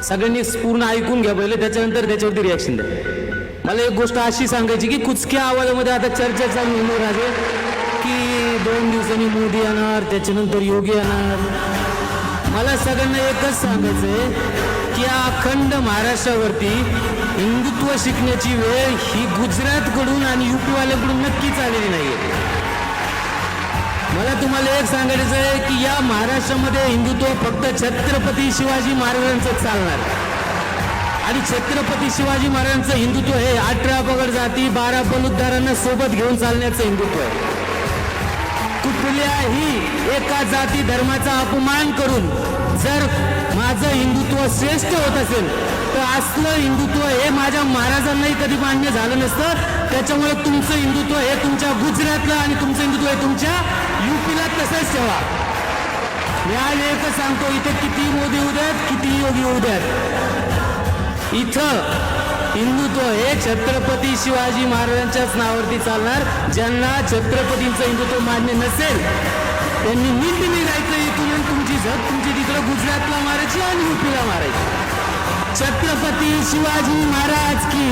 सगळ्यांनी पूर्ण ऐकून घ्या पहिले, त्याच्यानंतर त्याच्यावरती रिॲक्शन द्या. मला एक गोष्ट अशी सांगायची की कुचक्या आवाजामध्ये आता चर्चा चालू होणार आहे की 2 दिवसांनी मोदी येणार, त्याच्यानंतर योगी येणार. मला सगळ्यांना एकच सांगायचं आहे की अखंड महाराष्ट्रावरती हिंदुत्व शिकण्याची वेळ ही गुजरातकडून आणि युपीवाल्याकडून नक्कीच आलेली नाही आहे. मला तुम्हाला एक सांगायचं आहे की या महाराष्ट्रामध्ये हिंदुत्व फक्त छत्रपती शिवाजी महाराजांचं चालणार. आणि छत्रपती शिवाजी महाराजांचं हिंदुत्व हे 18 पगड जाती 12 बलुतदारांना सोबत घेऊन चालण्याचं हिंदुत्व आहे. कुठल्याही एका जाती धर्माचा अपमान करून जर माझं हिंदुत्व श्रेष्ठ होत असेल तर असलं हिंदुत्व हे माझ्या महाराजांनाही कधी मान्य झालं नसतं. त्याच्यामुळे तुमचं हिंदुत्व हे तुमच्या गुजरातला आणि तुमचं हिंदुत्व हे तुमच्या युपीला तसंच ठेवा. मी आज एकच सांगतो, इथे किती मोदी होऊ द्यात, किती योगी होऊ द्यात, इथं हिंदुत्व हे छत्रपती शिवाजी महाराजांच्याच नावावरती चालणार. ज्यांना छत्रपतींचं हिंदुत्व मान्य नसेल त्यांनी नीट निघायचं इथून. तुमची झक तुमची तिकडं गुजरातला मारायची आणि युपीला मारायची. छत्रपती शिवाजी महाराज की